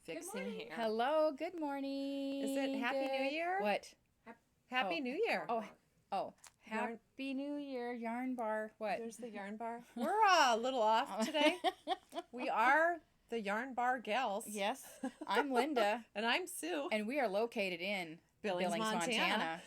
fixing hair. Hello, good morning. Is it Happy New Year? What? Happy New Year. Happy New Year, yarn bar. What? There's the yarn bar. We're a little off today. We are the yarn bar gals. Yes, I'm Linda. And I'm Sue. And we are located in Billings, Montana.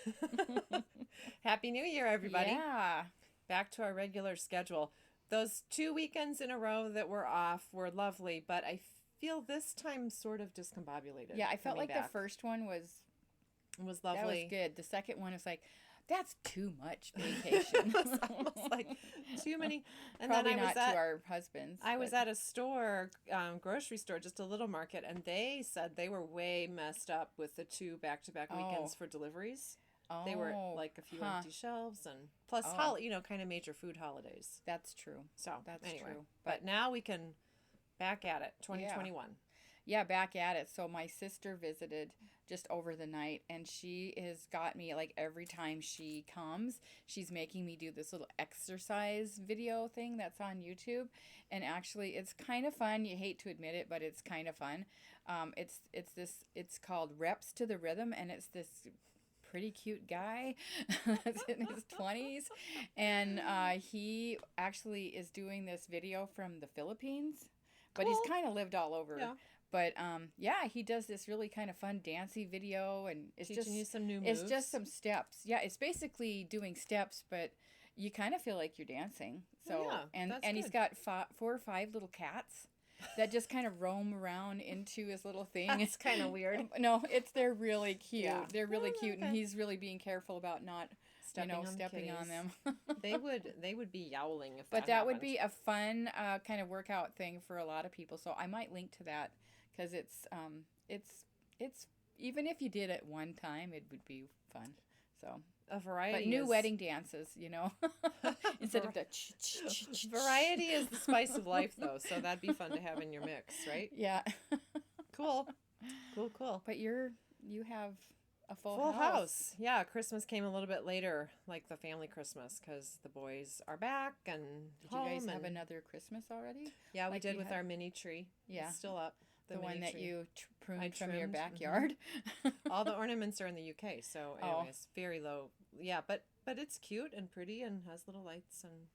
Happy New Year, everybody. Yeah. Back to our regular schedule. Those 2 weekends in a row that were off were lovely, but I feel this time sort of discombobulated. Yeah, I felt like the first one was lovely. That was good. The second one is like, that's too much vacation. It's almost like too many. And Probably then I was not to our husbands. I was at a store, grocery store, just a little market, and they said they were way messed up with the 2 back-to-back weekends for deliveries. They were like a few empty shelves, and plus, kind of major food holidays. That's true. So that's anyway, true. But now we can back at it. 2021. Yeah, back at it. So my sister visited just over the night, and she has got me, like, every time she comes, she's making me do this little exercise video thing that's on YouTube. And actually, it's kind of fun. You hate to admit it, but it's kind of fun. It's called Reps to the Rhythm, and it's this pretty cute guy that's in his 20s, and he actually is doing this video from the Philippines, but he's kind of lived all over. Yeah. But he does this really kind of fun dancey video, and it's teaching just you some new moves. It's just some steps. Yeah, it's basically doing steps, but you kind of feel like you're dancing. So and he's got 4 or 5 little cats that just kind of roam around into his little thing. It's kind of weird. No, they're really cute. Yeah. They're really cute, and he's really being careful about not stepping on them. They would be yowling if but that happened. Would be a fun kind of workout thing for a lot of people. So I might link to that, because it's even if you did it one time, it would be fun. So a variety, but new wedding dances, instead of the variety is the spice of life, though. So that'd be fun to have in your mix, right? Yeah. Cool. But you have a full house. Yeah, Christmas came a little bit later, like the family Christmas, because the boys are back and Did you guys have another Christmas already? Yeah, we did with our mini tree. Yeah, it's still up. The one that you pruned from your trimmed, backyard. All the ornaments are in the UK, so anyways, very low. Yeah, but it's cute and pretty and has little lights and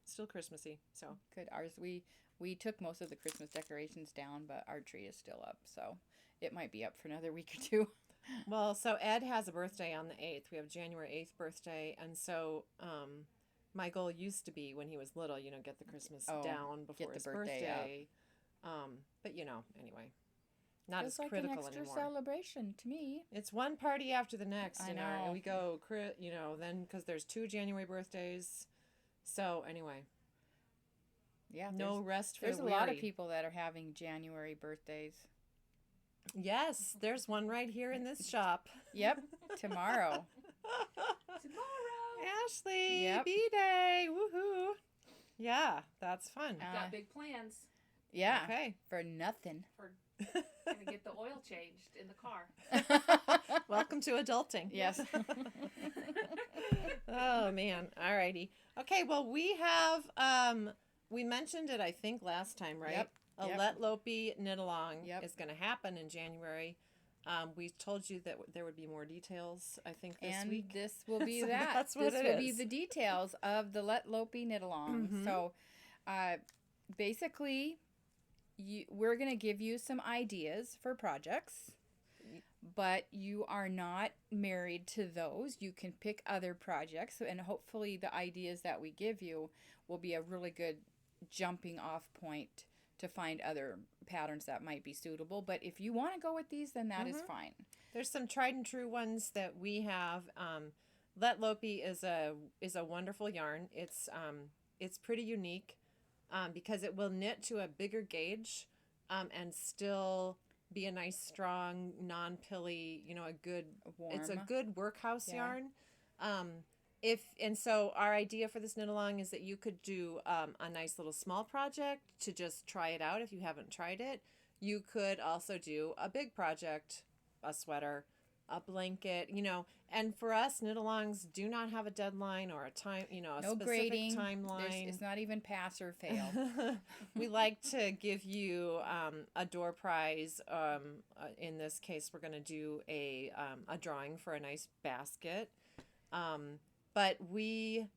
still Christmassy. So good. Ours we took most of the Christmas decorations down, but our tree is still up, so it might be up for another week or 2. Well, so Ed has a birthday on the 8th. We have January 8th birthday, and so my goal used to be when he was little, get the Christmas down before his birthday. But anyway, not as critical anymore. It's like an extra celebration to me. It's one party after the next, I know. And we go, then because there's 2 January birthdays. So anyway, no rest for the weary. There's a lot of people that are having January birthdays. Yes, there's one right here in this shop. Yep, tomorrow. Ashley, yep. B-Day, woohoo. Yeah, that's fun. We've got big plans. Yeah, okay. For nothing. We're going to get the oil changed in the car. Welcome to adulting. Yes. Oh, man. All righty. Okay, well, we have, we mentioned it, I think, last time, right? Yep. A Lettlopi knit-along Yep. is going to happen in January. We told you that there would be more details, I think, this week. And this will be so that. That's what this will be the details of the Lettlopi knit-along. Mm-hmm. So, basically, we're going to give you some ideas for projects, but you are not married to those. You can pick other projects, and hopefully the ideas that we give you will be a really good jumping off point to find other patterns that might be suitable. But if you want to go with these, then that is fine. There's some tried and true ones that we have. Lettlopi is a wonderful yarn. It's pretty unique because it will knit to a bigger gauge and still be a nice, strong, non-pilly, it's a good workhouse yarn. So our idea for this knit along is that you could do a nice little small project to just try it out if you haven't tried it. You could also do a big project, a sweater, a blanket, and for us, knit-alongs do not have a deadline or a time, a No specific grading. timeline. It's not even pass or fail. We like to give you a door prize. In this case, we're going to do a drawing for a nice basket. But we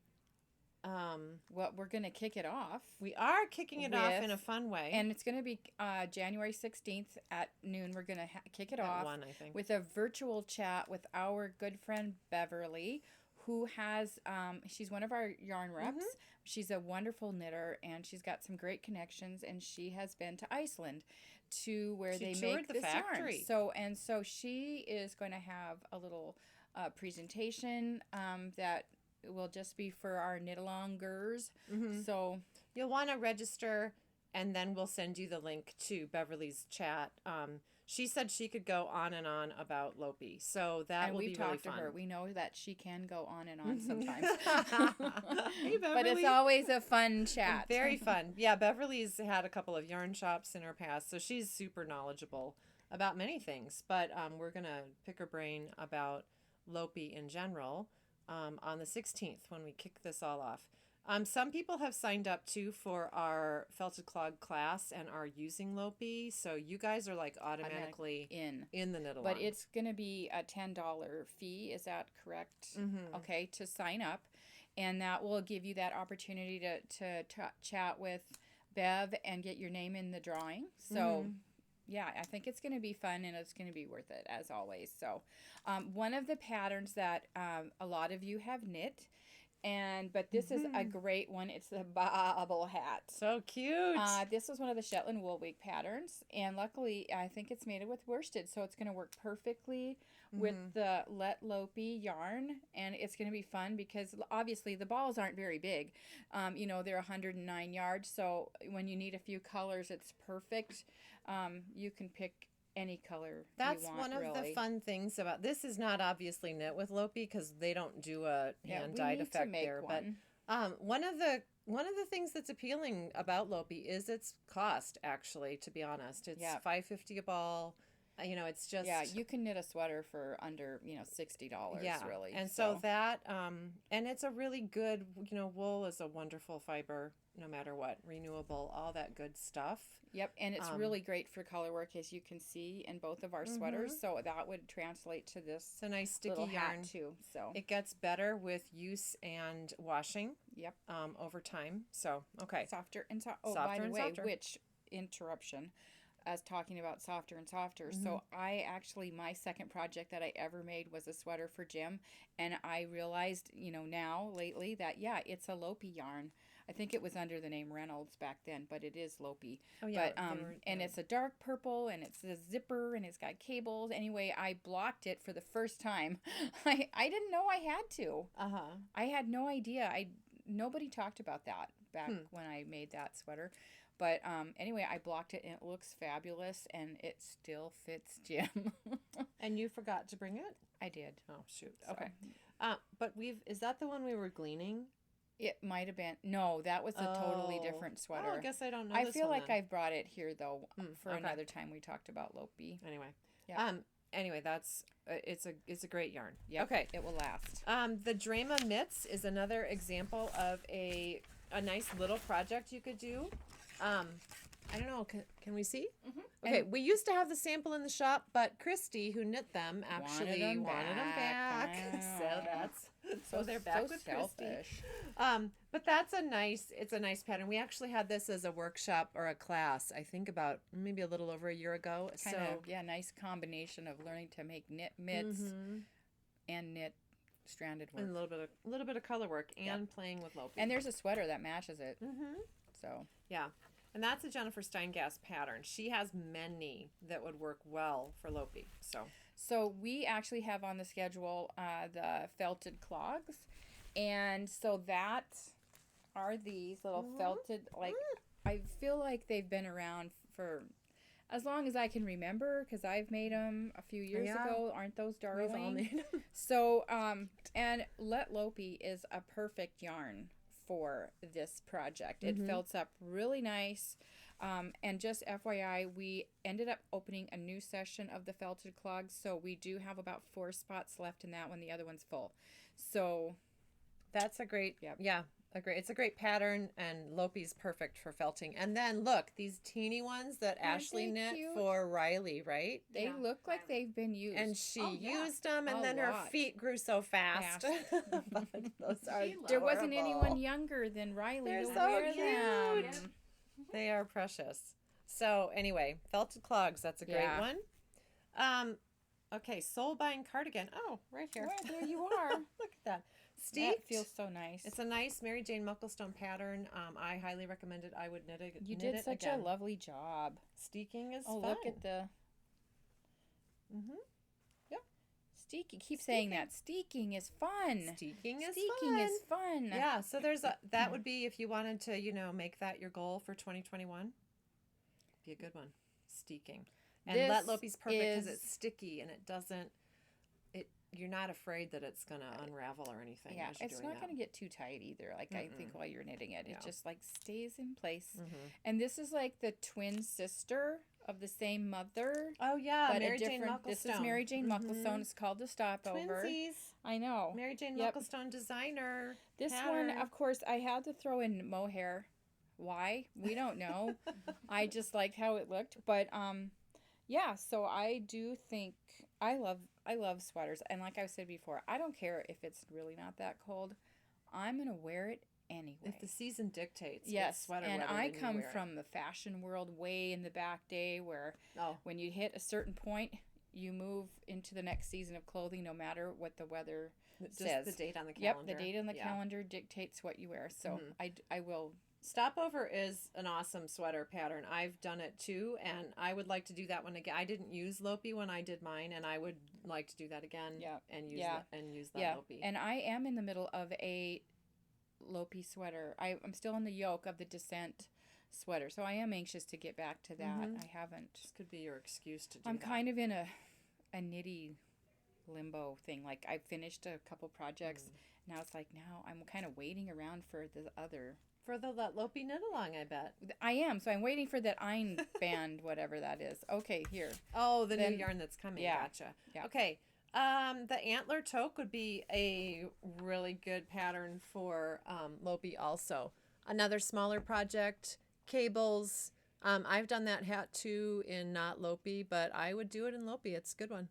Well, we're going to kick it off. we are kicking it off in With- a fun way. And it's going to be January 16th at noon. We're going to kick it At off 1, I think. with a virtual chat with our good friend Beverly, who has, she's one of our yarn reps. She's a wonderful knitter, and she's got some great connections, and she has been to Iceland to where She they toured make the this factory. yarn. So she is going to have a little presentation that will just be for our knit-alongers. So You'll want to register, and then we'll send you the link to Beverly's chat. She said she could go on and on about Lopi, so that and will we've be really talked to fun. her. We know that she can go on and on sometimes. Hey, But it's Beverly. always a fun chat. Very fun. Yeah, Beverly's had a couple of yarn shops in her past, so she's super knowledgeable about many things. But we're going to pick her brain about Lopi in general on the 16th when we kick this all off. Some people have signed up too for our felted clog class and are using Lopi, so you guys are like automatically in the knit-along. But it's going to be a $10 fee. Is that correct? Okay, to sign up. And that will give you that opportunity to chat with Bev and get your name in the drawing. So, yeah, I think it's going to be fun, and it's going to be worth it, as always. So, one of the patterns that a lot of you have knit, but this is a great one. It's the Baa-ble Hat. So cute. This was one of the Shetland Wool Week patterns, and luckily I think it's made with worsted, so it's going to work perfectly with the Lettlopi yarn, and it's going to be fun because obviously the balls aren't very big. They're 109 yards, so when you need a few colors, it's perfect. You can pick any color That's you want, one of really. the fun things about this. Is not obviously knit with Lopi because they don't do a hand dyed we need effect to make there. one. But one of the things that's appealing about Lopi is its cost. Actually, to be honest, it's $5.50 a ball. It's just you can knit a sweater for under $60. Really, and so that and it's a really good wool is a wonderful fiber no matter what, renewable, all that good stuff. Yep, and it's really great for color work, as you can see in both of our sweaters. So that would translate to this. It's a nice sticky little yarn hat too. So it gets better with use and washing. Yep. Over time. So okay. Softer and softer. Softer By the and way, softer. which interruption? As talking about softer and softer. So I actually, my second project that I ever made was a sweater for Jim, and I realized now lately that it's a Lopi yarn. I think it was under the name Reynolds back then, but it is Lopi. Oh yeah. But and it's a dark purple, and it's a zipper, and it's got cables. Anyway, I blocked it for the first time. I didn't know I had to. I had no idea. Nobody talked about that back when I made that sweater. But anyway, I blocked it, and it looks fabulous, and it still fits Jim. And you forgot to bring it? I did. Oh shoot. So. Okay. But is that the one we were gleaning? It might have been. No, that was a totally different sweater. Oh, I guess I don't know. I this feel one like then. I've brought it here though for okay. another time we talked about Lopi. Anyway. Yeah. Anyway, that's it's a great yarn. Yep, Okay. it will last. The Dreyma Mitts is another example of a nice little project you could do. I don't know. Can we see? Okay, we used to have the sample in the shop, but Christy, who knit them, actually wanted them back. So they're back with Christy. But it's a nice pattern. We actually had this as a workshop or a class, I think about maybe a little over a year ago. Nice combination of learning to make knit mitts and knit stranded work. And a little bit of color work and playing with Lopi. And there's a sweater that matches it. So yeah. And that's a Jennifer Steingass pattern. She has many that would work well for Lopi. So we actually have on the schedule the felted clogs. And so that are these little felted, I feel like they've been around for as long as I can remember because I've made them a few years ago. Aren't those darling? We've all made them. So, and Lettlopi is a perfect yarn for this project. It felts up really nice. And just FYI, we ended up opening a new session of the felted clogs, so we do have about 4 spots left in that one. The other one's full. So that's a great, Yep. yeah, it's a great pattern, and Lopi's perfect for felting. And then look, these teeny ones that Aren't Ashley they knit cute? for Riley, right? they Yeah, look like Riley. they've been used. And she Oh, yeah. used them, and A then her lot. feet grew so fast. But those are She there wasn't adorable. anyone younger than Riley They're to so wear them. cute. They are precious. So anyway, felted clogs. That's a great Yeah. one. Okay, Solbein cardigan. Oh, right here. Right, there you are. Look at that. That Steeped. feels so nice. It's a nice Mary Jane Mucklestone pattern. I highly recommend it. I would knit it. You knit did it such again. a lovely job. Steeking is Oh, fun. look at the Mm-hmm. steeking. Keep saying that. Steeking is fun. Steeking is Steeking fun. is fun. Yeah, so there's that would be if you wanted to, make that your goal for 2021. Be a good one. Steeking. And This Lettlopi's perfect because is- it's sticky and it doesn't. You're not afraid that it's gonna unravel or anything. Yeah, as you're it's doing not going to get too tight either. Like I think while you're knitting it, Yeah. it just like stays in place. Mm-hmm. And this is like the twin sister of the same mother, Oh yeah, but Mary a Jane different. This is Mucklestone. Mary Jane Mhm. Mucklestone. It's called the Stopover. Twinsies. I know. Mary Jane Yep. Mucklestone designer. This pattern. one, of course, I had to throw in mohair. Why? We don't know. I just liked how it looked, but yeah. So I do think I love sweaters, and like I said before, I don't care if it's really not that cold. I'm gonna wear it anyway. If the season dictates. it's Yes, sweater and weather, I then you come wear it. from the fashion world way in the back day where Oh, when you hit a certain point, you move into the next season of clothing no matter what the weather just says. the date on the Yep, calendar. the date on the Yeah. calendar dictates what you wear. So Mhm. I will. Stopover is an awesome sweater pattern. I've done it too, and I would like to do that one again. I didn't use Lopi when I did mine, and I would like to do that again. Yeah. And use Yeah. use that Yeah, Lopi. and I am in the middle of a Lopi sweater. I'm still in the yoke of the Descent sweater, so I am anxious to get back to that. Mhm. I haven't. This could be your excuse to do I'm that. kind of in a nitty limbo thing. Like I finished a couple projects. Now it's like now I'm kind of waiting around for the other. For the Lettlopi knit along, I bet. I am. So I'm waiting for that Ein band, whatever that is. Okay, here. Oh, the Then- new yarn that's coming. yeah, Gotcha. yeah. Okay. The Antler Toque would be a really good pattern for Lopi also. Another smaller project, cables. I've done that hat too in not Lopi, but I would do it in Lopi. It's a good one.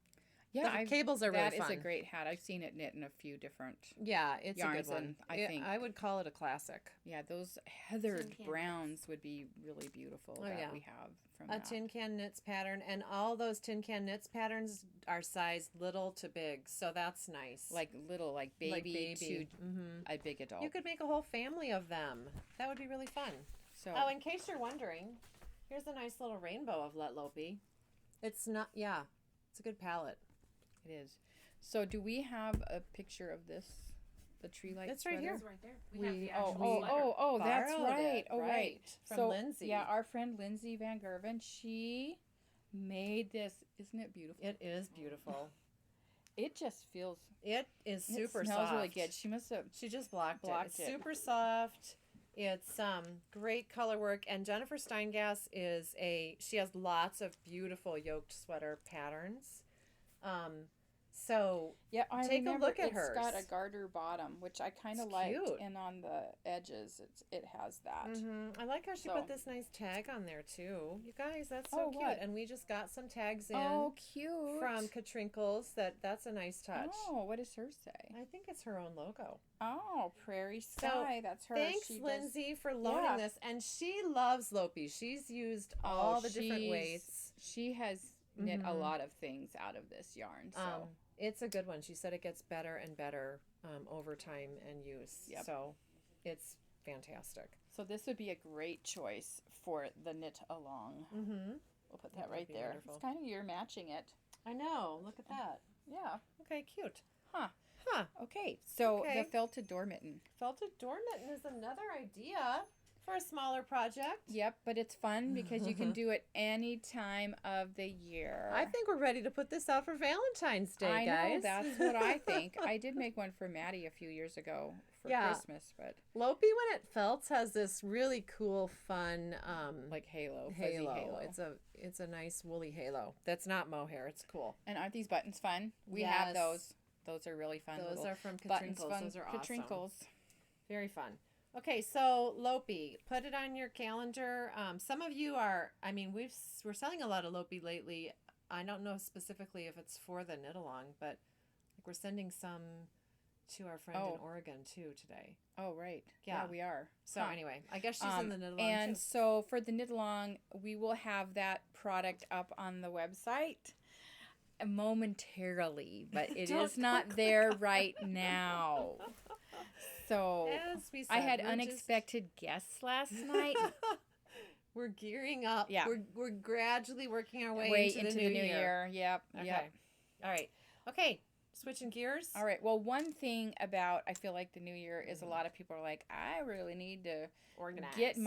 Yeah, The cables are that really fun. is a great hat. I've seen it knit in a few different. Yeah, it's yarns, a good one. and I think- I would call it a classic. Yeah, those heathered Tin can browns would be really beautiful that yeah. we have from A that. tin can knits pattern, and all those tin can knits patterns are sized little to big, so that's nice. Like little, like baby, to Mm-hmm. a big adult. You could make a whole family of them. That would be really fun. so Oh, in case you're wondering, here's a nice little rainbow of Lettlopi. It's not, yeah, it's a good palette. it is. So do we have a picture of this? The Treelight It's right sweater? here. It's right there. We have the Oh, actual oh, sweater. oh, that's Borrowed right. it, Oh, right. from So, Lindsay. Yeah, our friend Lindsay Van Gerven, she made this. Isn't it beautiful? It is beautiful. It just feels It is super it smells soft. really good. She must have. She just blocked Blocked It's it. super soft. It's great color work, and Jennifer Steingass she has lots of beautiful yoked sweater patterns. So Yeah, I Take a remember look at it's got a hers. garter bottom, which I kind of It's liked, cute. and on the edges, it has that. I like how she So- put this nice tag on there too. You guys, that's so Oh, cute. what? And we just got some tags in Oh, cute. from Katrinkles. That's a nice touch. Oh, what does hers say? I think it's her own logo. Oh, Prairie Sky. That's her. Thanks, She does- Lindsay, for loaning Yeah. this. And she loves Lopi. She's used all the different she's- weights. She has knit a Mhm. lot of things out of this yarn. So It's a good one. She said it gets better and better over time and use. Yep. So it's fantastic. so this would be a great choice for the knit along. Mm-hmm. We'll put That that would right be there. wonderful. It's kind of you're matching it. I know. Look at that. Yeah. Okay, cute. Huh. Huh. Okay. So Okay. the felted door mitten. Felted door mitten is another idea for a smaller project. Yep, but it's fun because you can do it any time of the year. I think we're ready to put this out for Valentine's Day, I guys. know, that's what I think. I did make one for Maddie a few years ago for Yeah. Christmas, but Lopi, when it felts, has this really cool, fun like fuzzy halo. It's a nice woolly halo. That's not mohair. It's cool. And aren't these buttons fun? We Yes. have those. Those are really fun. Those little are from buttons, Katrinkles. fun Those are awesome. Katrinkles. Very fun. Okay, so Lopi, put it on your calendar. Some of you are. I mean, we're selling a lot of Lopi lately. I don't know specifically if it's for the knit along, but like we're sending some to our friend in Oregon too today. Oh, right. Yeah. We are. So anyway, I guess she's in the knit along and too. so for the knit along, we will have that product up on the website momentarily, but it is not there right now. So As we said, I had we're unexpected guests last night. We're gearing up. Yeah. We're gradually working our way into the new year. Yep. Okay. Yep. All right. Okay. Switching gears. All right. Well, one thing about I feel like the new year is a lot of people are like, I really need to Organize. get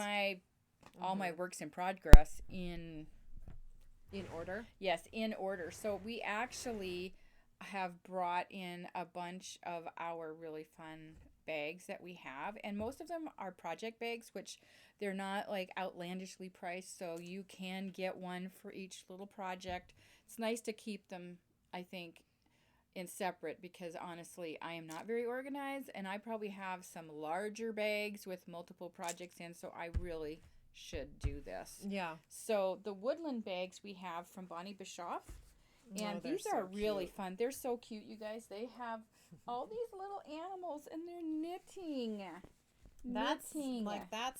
all my works in progress in order. Yes, in order. So we actually have brought in a bunch of our really fun bags that we have, and most of them are project bags, which they're not like outlandishly priced, so you can get one for each little project. It's nice to keep them, I think, in separate, because honestly I am not very organized, and I probably have some larger bags with multiple projects in, so I really should do this. Yeah. So the woodland bags we have from Bonnie Bischoff, and they're these so are really cute. fun. They're so cute, you guys. They have all these little animals, and they're knitting. That's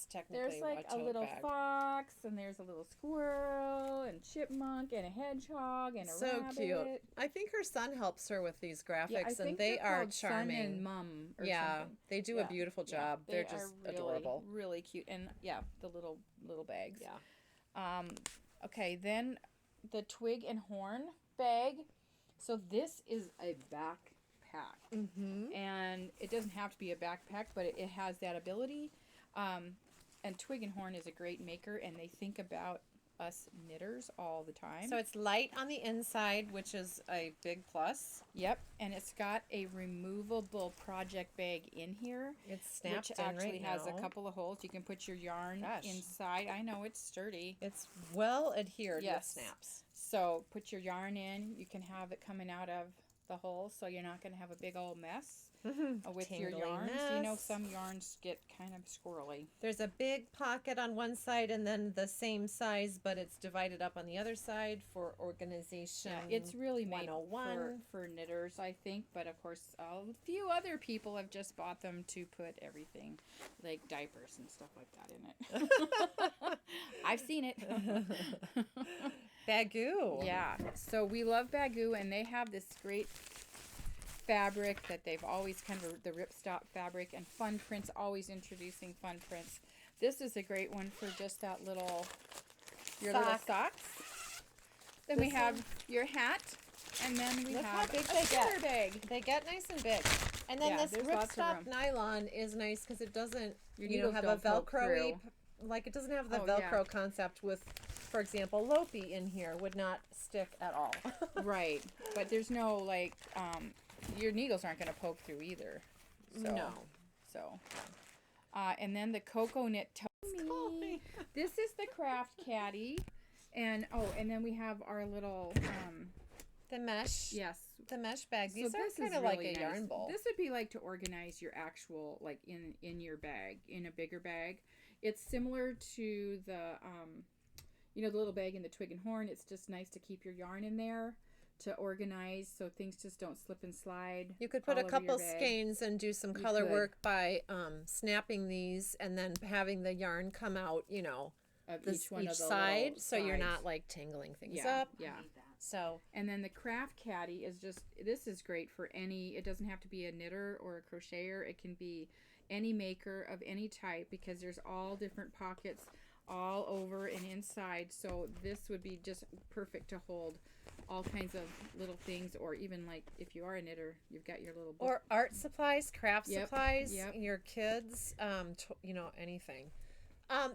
technically There's like a tote little bag. fox, and there's a little squirrel, and chipmunk, and a hedgehog, and a So rabbit. cute. I think her son helps her with these graphics, Yeah, I think and they they're are called charming. Son and Mum or something. They do a beautiful job. They They're are just really, adorable. really cute, and the little bags. Yeah. Okay, then the Twig and Horn bag. So this is a backpack, and it doesn't have to be a backpack, but it has that ability. And Twig and Horn is a great maker, and they think about us knitters all the time. So it's light on the inside, which is a big plus. Yep, and it's got a removable project bag in here. It's snapped which in actually right has now. a couple of holes. You can put your yarn inside. I know it's sturdy. It's well adhered with Yes. snaps. So put your yarn in. You can have it coming out of the hole, so you're not going to have a big old mess with your Tangly yarns. You know, mess. some yarns get kind of squirrely. There's a big pocket on one side and then the same size, but it's divided up on the other side for organization. Yeah, it's really made 101. for knitters, I think. But of course, a few other people have just bought them to put everything, like diapers and stuff like that in it. I've seen it. Baggoo. Yeah, so we love Baggoo, and they have this great fabric that they've always kind of the ripstop fabric, and fun prints, always introducing fun prints. This is a great one for just that little little socks. Then we have your hat, and then we Look how have big a they sweater get. bag. They get nice and big. And then Yeah, this there's lots of ripstop room. nylon is nice because it doesn't, Your you know, needles have a don't poke Velcro-y, through. like it doesn't have the Oh, Velcro yeah. concept with, for example, Lopi in here would not stick at all. Right, but there's no like your needles aren't going to poke through either. So, No. So, and then the Cocoa Knit Tote. This is the Craft Caddy, and then we have our little The mesh. yes. The mesh bag. So These this are is kind of like really a nice. yarn bowl. This would be like to organize your actual like in your bag, in a bigger bag. It's similar to the the little bag in the Twig and Horn. It's just nice to keep your yarn in there to organize so things just don't slip and slide. You could put all a over couple your bag. skeins and do some You color could. work by snapping these and then having the yarn come out, Of each one of the side, little so you're sides. not like tangling things Yeah, up. yeah. So And then the Craft Caddy is this is great for any, it doesn't have to be a knitter or a crocheter. It can be any maker of any type, because there's all different pockets all over and inside. So this would be just perfect to hold all kinds of little things, or even like if you are a knitter, you've got your little book. or art supplies, craft Yep, supplies, yep. your kids, anything.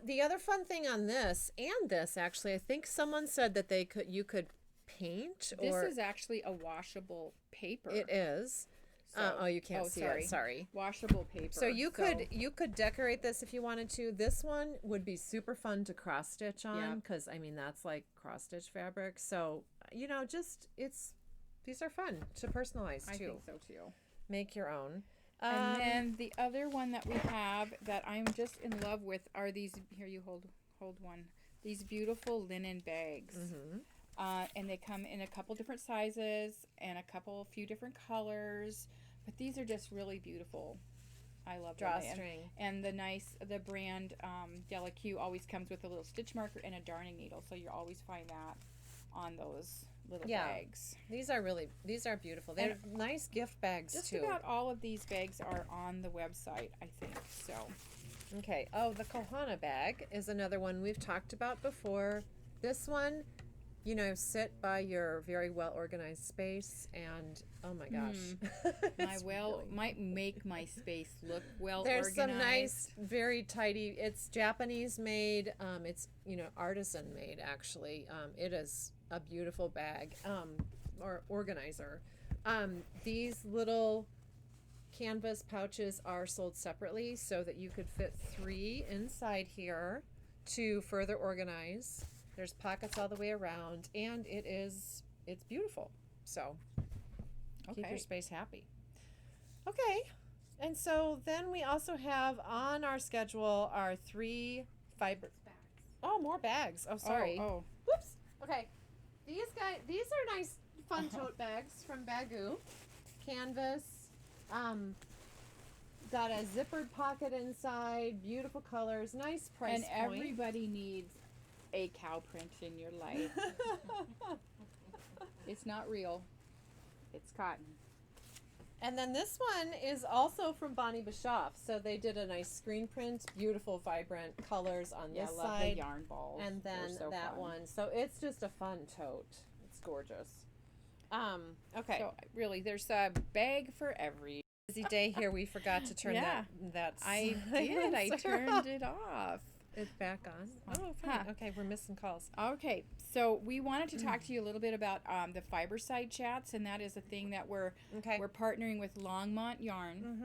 The other fun thing on this and this actually, I think someone said that you could paint This or is actually a washable paper. it is. So, you can't see sorry. it. Sorry. Washable paper. So you could decorate this if you wanted to. This one would be super fun to cross stitch on because I mean that's like cross stitch fabric. So just these are fun to personalize too. I think so too. Make your own. And then the other one that we have that I'm just in love with are these. Here, you hold one. These beautiful linen bags. And they come in a couple different sizes and a few different colors. But these are just really beautiful. I love them. Drawstring. And the brand Q always comes with a little stitch marker and a darning needle. So you'll always find that on those little bags. These are beautiful. They're nice gift bags just too. Just about all of these bags are on the website, I think. So. Okay. Oh, the Kohana bag is another one we've talked about before. This one, sit by your very well organized space, and oh my gosh, might make my space look well There's organized. Some nice, very tidy. It's Japanese made. It's artisan made actually. It is a beautiful bag or organizer. These little canvas pouches are sold separately so that you could fit 3 inside here to further organize. There's pockets all the way around, and it's beautiful. So keep your space happy. Okay, and so then we also have on our schedule our 3 fiber. Oh, more bags. Oh, sorry. Oh. Whoops. Okay, these are nice, fun tote bags from Baggoo. Canvas. Got a zippered pocket inside. Beautiful colors. Nice price point. And everybody needs a cow print in your life. It's not real. It's cotton. And then this one is also from Bonnie Bischoff. So they did a nice screen print, beautiful, vibrant colors on this side. I love the yarn balls. And then that fun. one. So it's just a fun tote. It's gorgeous. Okay. So really, there's a bag for every busy day here. We forgot to turn that. I did. I turned it off. It's back on. Oh, fine. Okay, we're missing calls. Okay, so we wanted to talk to you a little bit about the Fiberside chats, and that is a thing that we're partnering with Longmont Yarn.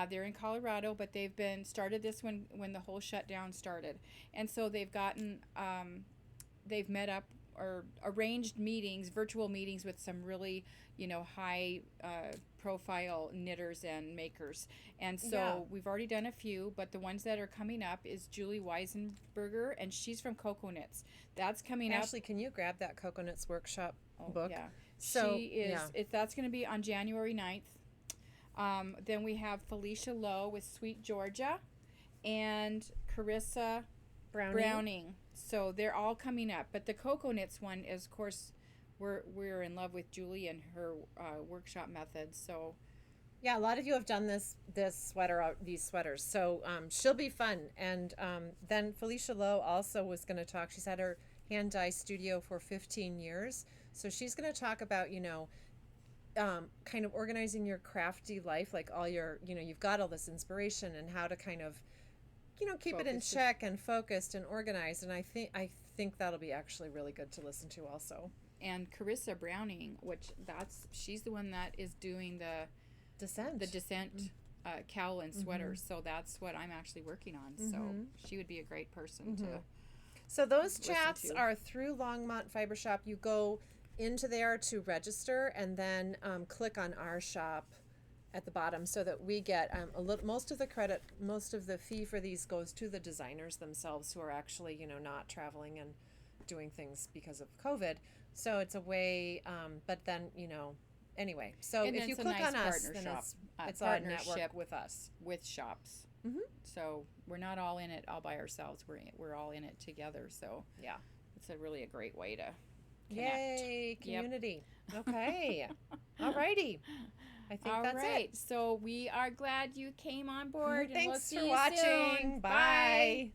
They're in Colorado, but they've started this when the whole shutdown started, and so they've met up or arranged virtual meetings with some really high profile knitters and makers, and so we've already done a few, but the ones that are coming up is Julie Weisenberger, and she's from Cocoa Knits. That's coming up. Ashley, can you grab that Cocoa Knits workshop book? Yeah, so she is. That's going to be on January 9th. Then we have Felicia Lowe with Sweet Georgia, and Carissa Browning. So they're all coming up, but the Cocoa Knits one is, of course, we're in love with Julie and her workshop methods. So yeah, a lot of you have done these sweaters, so she'll be fun. And then Felicia Lowe also was going to talk. She's had her hand dye studio for 15 years, so she's going to talk about kind of organizing your crafty life, like all your you've got all this inspiration and how to kind of keep it in check and focused and organized. And I think that'll be actually really good to listen to also. And Carissa Browning, she's the one that is doing the Descent KAL and sweaters. So that's what I'm actually working on. So she would be a great person to. So those chats are through Longmont Fiber Shop. You go into there to register, and then click on our shop at the bottom, so that we get most of the credit, most of the fee for these goes to the designers themselves, who are actually not traveling and doing things because of COVID. So it's a way, but then anyway. So if you click on us, then it's our network with us, with shops. So we're not all in it all by ourselves. We're all in it together. So yeah, it's a great way to connect. Yay, community. Yep. Okay. Alrighty. I think that's it. So we are glad you came on board. Thanks for watching. Bye.